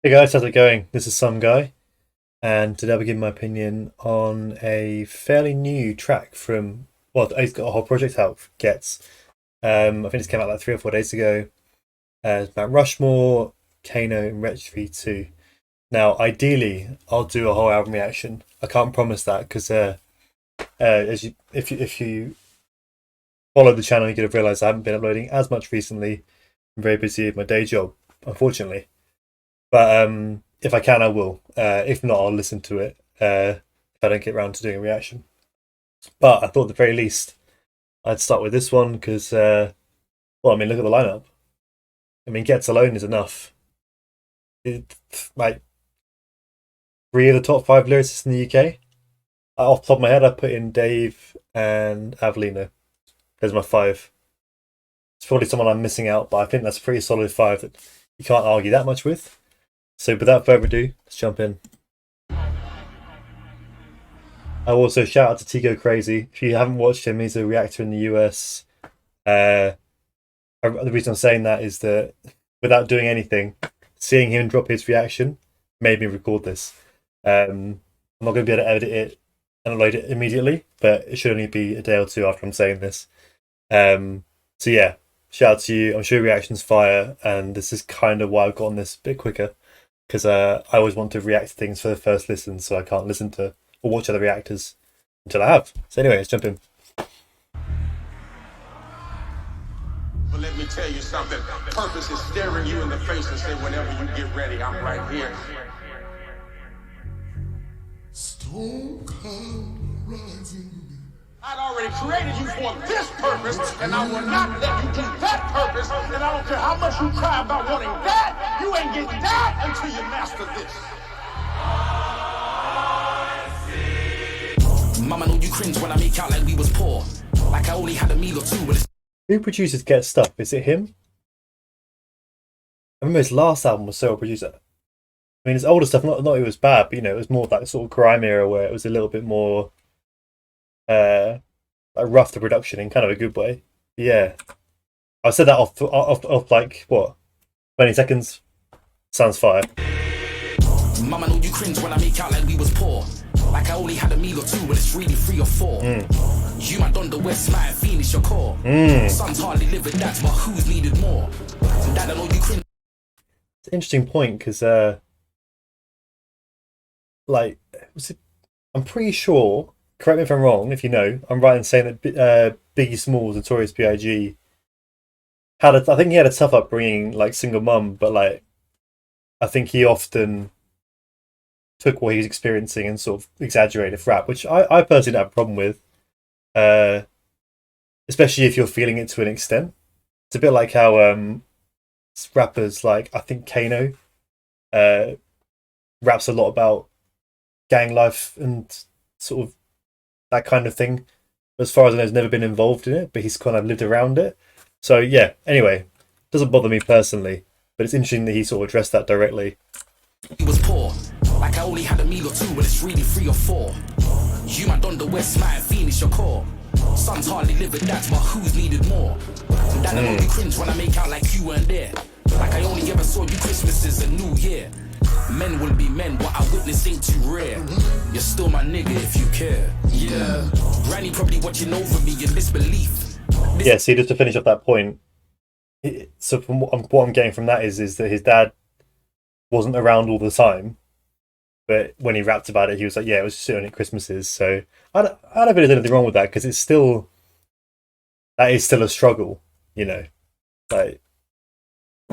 Hey guys, how's it going? This is Some Guy, and today I'll be giving my opinion on a fairly new track from, well, he's got a whole project out, Ghetts. I think this came out like 3 or 4 days ago. It's about Rushmore, Kano Wretch V2. Now, ideally, I'll do a whole album reaction. I can't promise that because, if you follow the channel, you could have realised I haven't been uploading as much recently. I'm very busy with my day job, unfortunately. But if I can, I will. If not, I'll listen to it if I don't get around to doing a reaction. But I thought at the very least I'd start with this one because, well, I mean, look at the lineup. I mean, Gets alone is enough. Like three of the top five lyricists in the UK. Off the top of my head, I put in Dave and Avelino. There's my five. It's probably someone I'm missing out, but I think that's a pretty solid five that you can't argue that much with. So without further ado, let's jump in. I also shout out to Tigo Crazy. If you haven't watched him, he's a reactor in the US. The reason I'm saying that is that without doing anything, seeing him drop his reaction made me record this. I'm not going to be able to edit it and upload it immediately, but it should only be a day or two after I'm saying this. So yeah, shout out to you. I'm sure your reaction's fire, and this is kind of why I've gotten this a bit quicker. Because I always want to react to things for the first listen, so I can't listen to or watch other reactors until I have. So anyway, let's jump in. But let me tell you something. Purpose is staring you in the face and say, whenever you get ready, I'm right here. Stone cold rising. I'd already created you for this purpose, and I will not let you do that purpose, and I don't care how much you cry about wanting that, you ain't getting that until you master this. Mama know you cringe when I make out like we was poor. Like I only had a meal or two, but it's Who produces Get Stuff? Is it him? I remember his last album was solo producer. I mean, his older stuff, not it was bad, but it was more of that sort of grime era where it was a little bit more like rough to production in kind of a good way. Yeah, I said that off like what, 20 seconds. Sounds fire. Mama know you cringe when I make out like we was poor. Like I only had a meal or two, but it's really 3 or 4. You might on the west might finish your core. Sons hardly live with that, but who's needed more? Dad, I know you cringe. It's an interesting point because like I'm pretty sure. Correct me if I'm wrong. If you know, I'm right in saying that Biggie Smalls, Notorious B.I.G. I think he had a tough upbringing, like single mum, but like I think he often took what he was experiencing and sort of exaggerated for rap, which I personally don't have a problem with. Especially if you're feeling it to an extent. It's a bit like how rappers like I think Kano raps a lot about gang life and sort of that kind of thing. As far as I know, he's never been involved in it, but he's kind of lived around it. So yeah, anyway, doesn't bother me personally, but it's interesting that he sort of addressed that directly. He was poor. Like I only had a meal or two, but it's really 3 or 4. You might on the west might finish your core. Sons hardly live with that, but who's needed more? Dad, I know you cringe when I make out like you weren't there. Like I only ever saw you Christmases and New Year. Men will be men, what I witness ain't too rare. You're still my nigga if you care. Yeah. Granny probably watching over me in disbelief. Yeah, see, just to finish off that point, so from what I'm getting from that is that his dad wasn't around all the time, but when he rapped about it, he was like, yeah, it was just only at Christmases. So I don't think there's anything wrong with that because that is still a struggle, like.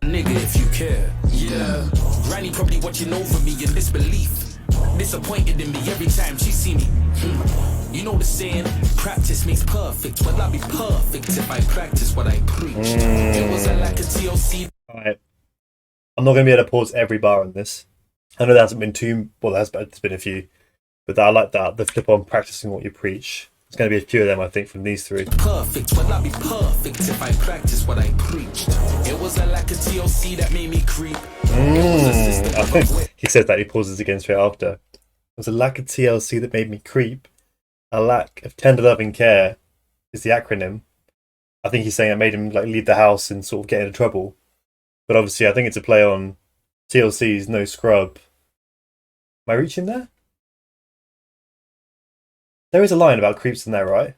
Nigga if you care. Yeah. Granny probably watching over me in disbelief. Disappointed in me every time she see me. You know the saying, practice makes perfect. Well, I'll be perfect if I practice what I preach. It was a lack of TLC. Alright. I'm not going to be able to pause every bar on this. I know there hasn't been too, well, there's been a few, but I like that, the flip on practicing what you preach. There's going to be a few of them, I think, from these three. Perfect, well, I'll be perfect if I practice what I preached. It was a lack of TLC that made me creep. I think he says that, he pauses again straight after. It was a lack of TLC that made me creep. A lack of tender loving care is the acronym. I think he's saying it made him like leave the house and sort of get into trouble. But obviously, I think it's a play on TLC's No Scrub. Am I reaching there? There is a line about creeps in there, right?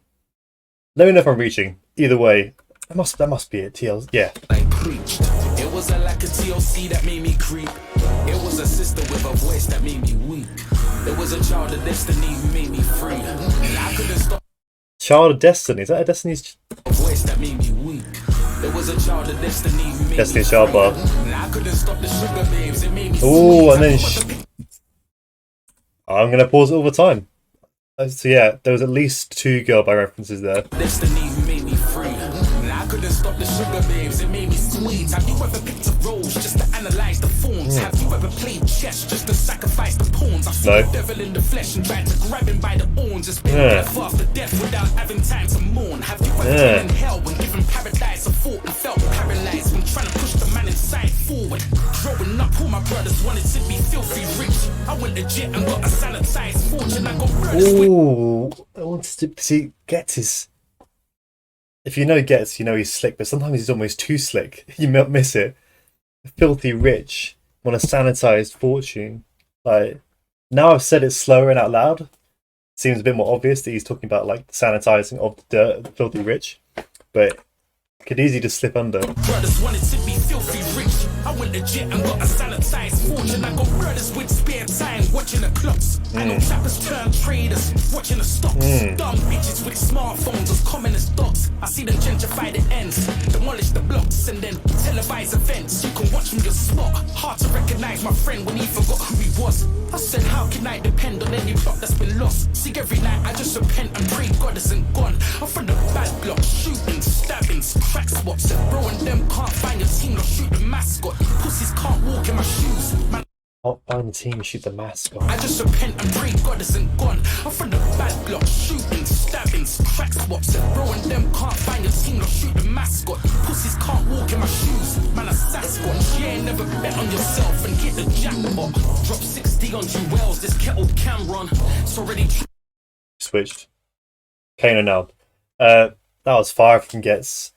Let me know if I'm reaching. Either way, that must be it. TLC, yeah. I preached. It was a lack of TLC that made me creep. It was a sister with a voice that made me weak. It was a child of destiny who made me free. And I couldn't stop. Child of Destiny. Is that a Destiny's? A voice that made me weak. It was a child of destiny who made Destiny's me Child free. Bar. And I couldn't stop the sugar babes. It made me Oh, and then sweet. I'm gonna pause it all the time. So yeah, there was at least 2 girl band references there. Destiny who made me free. And I couldn't stop the sugar babes. It made me sweet. Have you ever picked a rose just to analyze the forms? Have you ever played chess just to sacrifice the pawns? I've seen No. the devil in the flesh and tried to grab him by the horns. It's been death after death without having time to mourn. Have you ever been in hell when given paradise a thought and felt paralyzed when trying to push the man inside forward? Growing up, all my brothers wanted to be filthy rich. I went legit and got a sanitized fortune. I got murdered with. Ooh, I wanted to see Ghetts is. If you know Ghetts, you know he's slick, but sometimes he's almost too slick. You might miss it. Filthy rich, want a sanitized fortune. Like, now I've said it slower and out loud. Seems a bit more obvious that he's talking about like the sanitizing of the filthy rich, but could easily just slip under. Brothers wanted to be filthy rich. I went legit and got a sanitized fortune. I got brothers with spare time watching the clocks. I know trappers turn traders watching the stocks. Dumb bitches with smartphones as common as dogs. I see them gentrify the ends, demolish the blocks, and then televise events. You can watch from your spot. Hard to recognize my friend when he forgot who he was. I said, how can I depend on any plot that's been lost? See, every night I just repent and pray God isn't gone. I'm from the bad block, shooting, stabbings, crack spots. Bro and them can't find your team, or shoot the mascot. Pussies can't walk in my shoes. Man, I'll find the team, shoot the mascot. I just repent and pray God isn't gone. I'm from the bad block, shooting, stabbings, crack spots. Bro and them can't find your team, or shoot the mascot. Pussies can't walk in my shoes. Man, a Sasquatch. Yeah, never bet on yourself and get the jackpot. Drop 60 on Jewels, this kettle Cameron. It's already Switched. Kano now. That was far from Ghetts.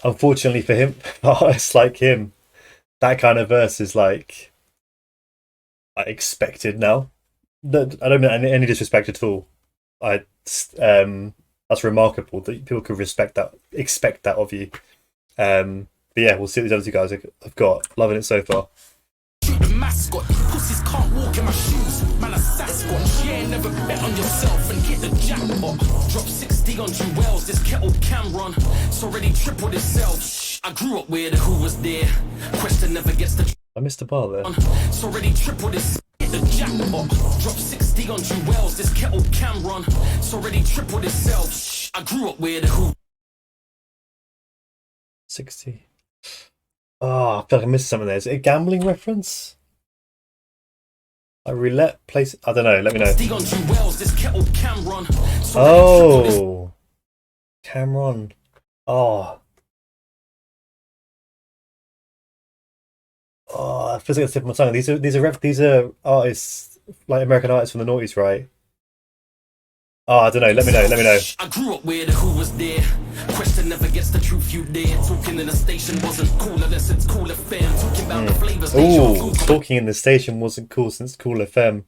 Unfortunately for him, artists like him, that kind of verse is like expected now. I don't mean any disrespect at all. That's remarkable that people could expect that of you. But yeah, we'll see what these other 2 guys have got. Loving it so far. shoot the mascot. Pussies can't walk in my shoes. Man, a Sasquatch. Yeah, never bet on yourself and get the jackpot. Drop 60 on Jewels, this kettle Cameron. It's already tripled itself. Shh, I grew up with who was there. Question never gets the. I missed a bar there. It's already tripled itself. Get the jackpot. Drop 60 on Jewels, this kettle Cameron. It's already tripled itself. Shh, I grew up with who. 60. Oh, I feel like I missed something there. Is it a gambling reference? A roulette place? I don't know. Let me know. Oh, Cameron. Oh, I feel like I slipped my tongue. These are artists, like American artists from the noughties, right? Oh, I don't know. Let me know. I grew up with who was there. Question never gets the truth, you dare. Talking in the station wasn't cool unless it's Cool FM. Talking about the flavors. Ooh, talking in the station wasn't cool since Cool FM.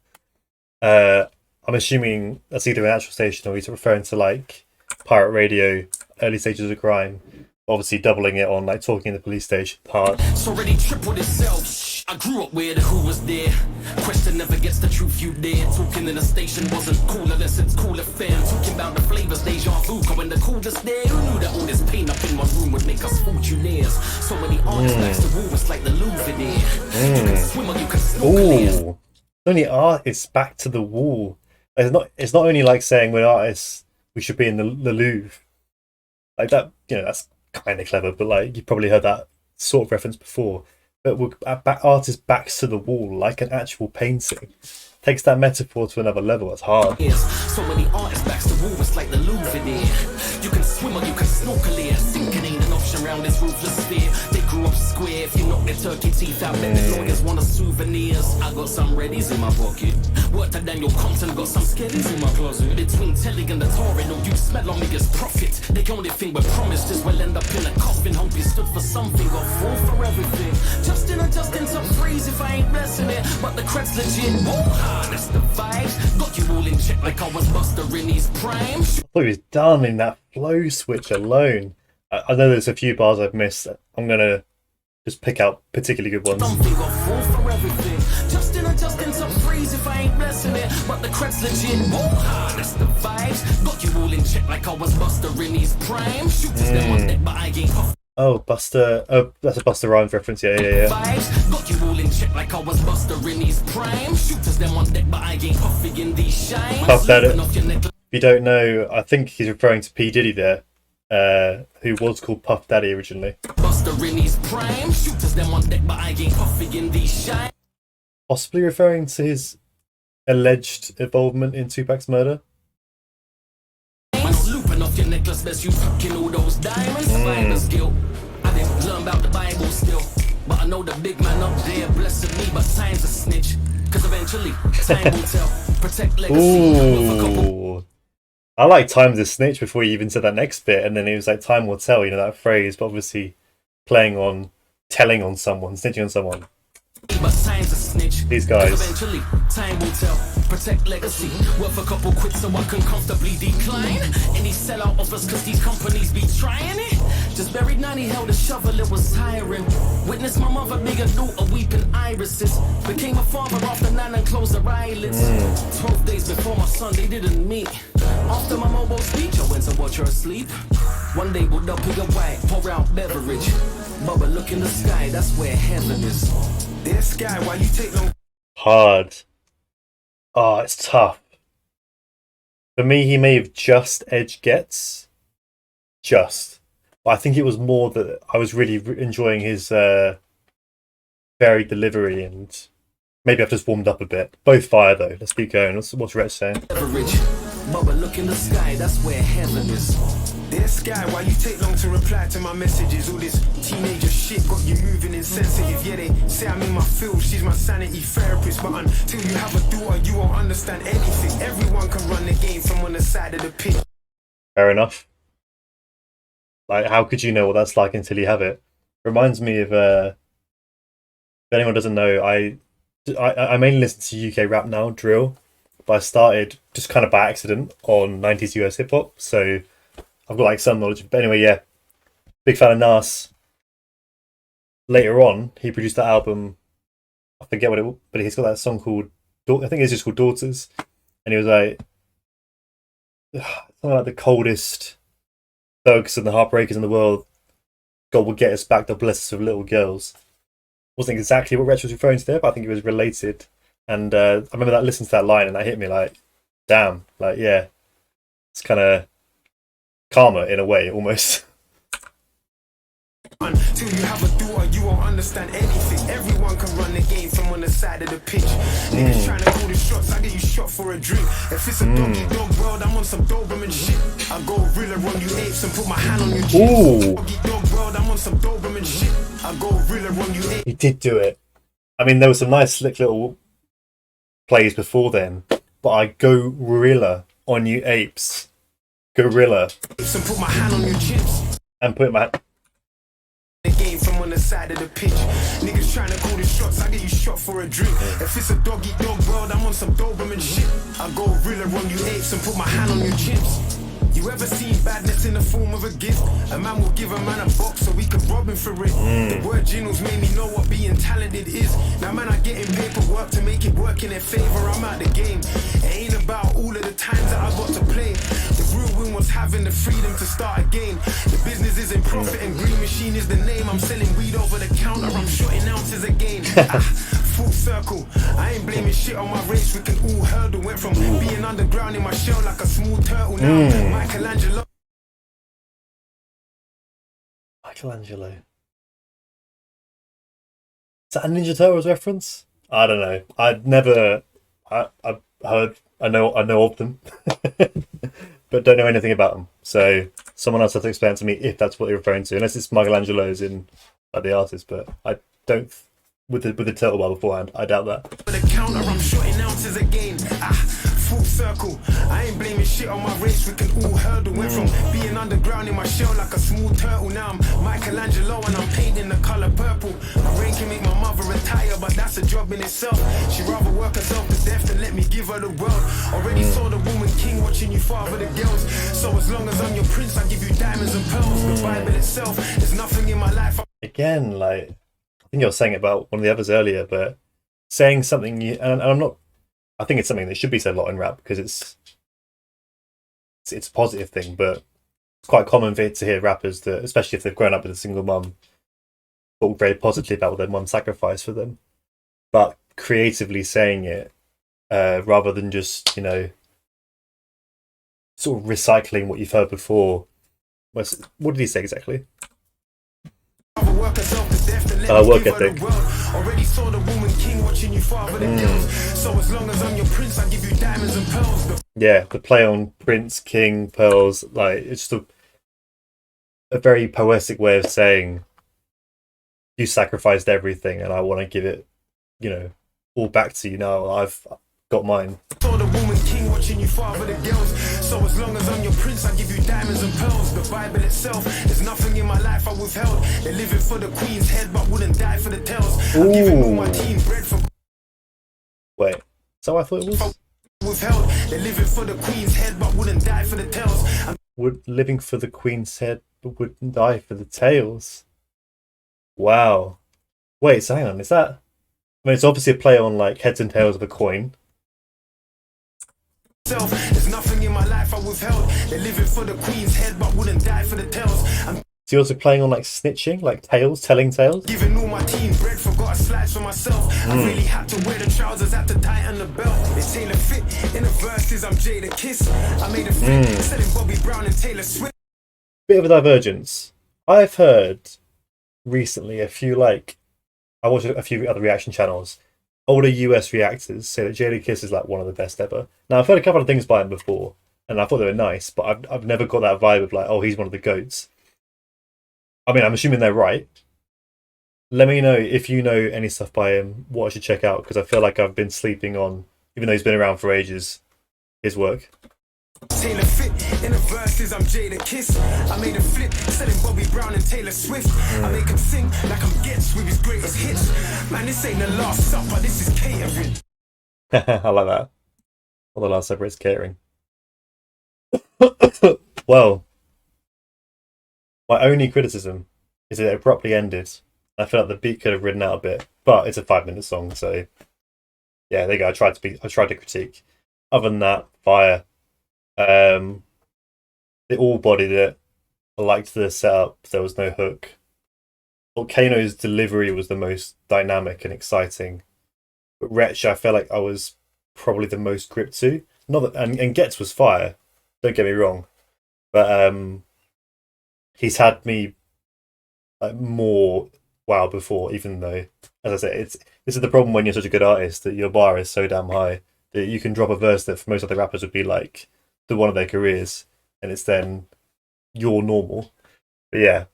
I'm assuming that's either an actual station or he's referring to like pirate radio, early stages of crime. Obviously doubling it on like talking in the police station part. It's already tripled itself. I grew up with who was there. Question never gets the truth, you dare. Talking in the station wasn't cool unless it's Cool FM. Talking about the flavors, deja vu. When the coolest there. Who knew that all this pain up in my room would make us fortunaires? So many artists next to wall, it's like the Louvre there. You can swim or you can snorkel. Ooh, only artists back to the wall. It's not only like saying we're artists, we should be in the Louvre. Like that, that's kind of clever, but like you've probably heard that sort of reference before. But we're artists backs to the wall, like an actual painting. takes that metaphor to another level. It's hard. So many artists backs the wall, it's like the Louvre there. You can swim or you can snorkel here. Sinking ain't an option round this ruthless sphere. They grew up square. If you knock their turkey teeth out, bet the lawyers want a souvenirs. I got some readies in my pocket. Worked at Daniel Compton, got some skellies in my closet. Between Telly and the Tory, no you smell on me as profit. The only thing we're promised is we'll end up in a coffin. Hope you stood for something or fall for everything. Justin adjusting some phrase if I ain't blessing it. But the cred's legit. Oh, that's the vibes. Got you all in check like I was Buster in his prime. I thought he was done in that flow switch alone. I know there's a few bars I've missed. I'm gonna just pick out particularly good ones. Something or fall for everything. Justin adjusting some phrase if I ain't blessing it. But the cred's legit. Oh, that's the vibes. Got you all in check like I was Buster in his prime. Shooters them on deck, but I ain't puff. Oh, Buster. Oh, that's a Buster Rhymes reference. Yeah. Vibes. Got you all in check like I was Buster in his prime. Shooters them on deck, but I ain't puffing in these shines. Puff Daddy. Off your neck. If you don't know, I think he's referring to P Diddy there, who was called Puff Daddy originally. Buster in his prime. Shooters them on deck, but I ain't puffing in these shines. Possibly referring to his alleged involvement in Tupac's murder. Looping off your necklace, best you fucking all those diamonds. Survivor's guilt. I didn't learn about the Bible still, but I know the big man up there blessed me. But time's a snitch, cause eventually time will tell. Protect legacy. Ooh. I like time's a snitch before you even said that next bit, and then it was like time will tell, you know, that phrase, but obviously playing on telling on someone, snitching on someone. But time's a snitch. These guys. Eventually, time will tell. Protect legacy. Worth a couple quid so I can comfortably decline. Any sellout offers cause these companies be trying it. Just buried 90, held a shovel, it was tiring. Witnessed my mother big a daughter weeping irises. Became a father after 9 and closed her eyelids. 12 days before my son, they didn't meet. After my mobile speech, I went to watch her asleep. One day we'll up a white, pour out beverage. Bubba, look in the sky, that's where heaven is. Dear sky, why you take long? Hard. Oh, it's tough. For me, he may have just edged Ghetts. Just. But I think it was more that I was really enjoying his varied delivery, and maybe I've just warmed up a bit. Both fire though. Let's keep going. What's Wretch saying? Beverage. Bubba, look in the sky, that's where heaven is. Dear sky, why you take long to reply to my messages? All this teenager shit got you moving insensitive. Yeah, they say I'm in my field, she's my sanity therapist. But until you have a daughter, you won't understand anything. Everyone can run the game from on the side of the pitch. Fair enough. Like, how could you know what that's like until you have it? Reminds me of, if anyone doesn't know, I mainly listen to UK rap now, drill. But I started just kind of by accident on 90s US hip hop, so I've got like some knowledge. But anyway, yeah, big fan of Nas. Later on, he produced that album. I forget what it was, but he's got that song called, I think it's just called Daughters. And he was like, something like the coldest thugs and the heartbreakers in the world. God will get us back, the bless us with little girls. Wasn't exactly what Wretch was referring to there, but I think it was related. And I remember that listening to that line and that hit me like, damn, like, yeah, it's kind of karma in a way, almost. Until you have a daughter, you won't understand anything. Everyone can run the game from on the side of the pitch. Niggas trying to call the shots, I get you shot for a drink. If it's a doggy dog world, I'm on some Doberman shit. I go gorilla on you apes and put my hand on your cheeks. Doggy dog world, I'm on some Doberman shit. I go gorilla on you apes. He did do it. I mean, there were some nice slick little plays before then, but I go gorilla on you apes. Gorilla. And put my hand on your chips. And put my The game from on the side of the pitch. Niggas trying to call the shots, I get you shot for a drink. If it's a doggy dog world, I'm on some Doberman shit. I go gorilla on you apes and put my hand on your chips. You ever seen badness in the form of a gift? A man will give a man a box so we can rob him for it. The word Ginos made me know what being talented is. Now man, I getting paperwork to make it work in their favor. I'm out the game. It ain't about all of the times that I got to play. The real win was having the freedom to start again. The business is in profit and Green Machine is the name. I'm selling weed over the counter, I'm shorting ounces again. Full circle, I ain't blaming shit on my race. We can all hurdle. Went from being underground in my shell like a small turtle. Now Michelangelo. Is that a Ninja Turtles reference? I don't know. I'd never I've heard, I know of them, but don't know anything about them. So someone else has to explain to me if that's what you're referring to, unless it's Michelangelo's in like the artist. But I don't with the turtle bar beforehand. I doubt that. For the counter, I'm shorting ounces again. Full circle. I ain't blaming shit on my race. We can all hurdle. Went from being underground in my shell like a small turtle. Now I'm Michelangelo and I'm painting the color purple. Rain can make my mother retire, but that's a job in itself. She'd rather work herself to death than let me give her the world. Already saw the woman king watching you father the girls. So as long as I'm your prince, I give you diamonds and pearls. The Bible itself, there's nothing in my life. Again, like I think I was saying about one of the others earlier, but saying something and I'm not. I think it's something that should be said a lot in rap because it's a positive thing, but it's quite common to hear rappers that, especially if they've grown up with a single mum, talk very positively about what their mum sacrificed for them, but creatively saying it rather than just sort of recycling what you've heard before. What did he say exactly? Work ethic. Already saw the woman king watching you father the girls. So as long as I'm your prince, I give you diamonds and pearls. Yeah, the play on prince, king, pearls, like it's just a very poetic way of saying you sacrificed everything and I want to give it, all back to you now. I've got mine. Saw the woman king watching you father the girls. So as long as I'm your prince, I give you diamonds and pearls. The Bible itself, there's nothing in my life I withheld. They're living for the queen's head, but wouldn't die for the tails. I'm giving all my team bread for. Wait, so I thought it was. Withheld. They're living for the queen's head, but wouldn't die for the tails. Living for the queen's head, but wouldn't die for the tails. Wow. Wait, so hang on, is that? I mean, it's obviously a play on like heads and tails of a coin. There's nothing in my life I withheld. They're living for the queen's head, but wouldn't die for the tails. I'm So you're also playing on like snitching, like tales, telling tales. giving all my team bread, forgot a slice for myself. I really had to wear the trousers, had to tighten the belt. It's Taylor fit in the verses. I'm Jada Kiss. I made a flip, selling Bobby Brown and Taylor Swift. Bit of a divergence. I've heard recently I watched a few other reaction channels. Older US reactors say that Jada Kiss is like one of the best ever. Now I've heard a couple of things by him before, and I thought they were nice, but I've never got that vibe of like, oh, he's one of the goats. I mean, I'm assuming they're right. Let me know if you know any stuff by him, what I should check out, because I feel like I've been sleeping on, even though he's been around for ages, his work. Taylor fit in the verses. I'm Jada Kiss. I made a flip, selling Bobby Brown and Taylor Swift. I make him sing like I'm Ghetts with his greatest hits. Man, this ain't the Last Supper, this is catering. I like that. Well, the Last Supper is catering. Well, my only criticism is that it abruptly ended. I feel like the beat could have ridden out a bit, but it's a 5-minute song, so yeah, there you go. I tried to critique. Other than that, fire. They all bodied it. I liked the setup. There was no hook. Kano's delivery was the most dynamic and exciting. But Wretch, I felt like I was probably the most gripped to. Not that, and Ghetts was fire. Don't get me wrong, but he's had me like more wow before. Even though, as I say, this is the problem when you're such a good artist that your bar is so damn high that you can drop a verse that for most other rappers would be like the one of their careers, and it's then your normal. But yeah,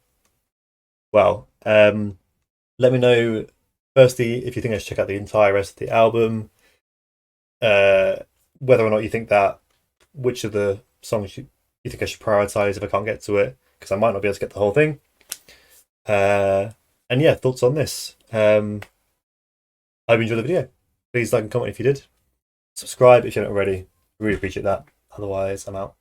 well, let me know firstly if you think I should check out the entire rest of the album, whether or not you think that which of the songs you think I should prioritize if I can't get to it, because I might not be able to get the whole thing. And yeah, thoughts on this. I hope you enjoyed the video. Please like and comment if you did. Subscribe if you haven't already. Really appreciate that. Otherwise, I'm out.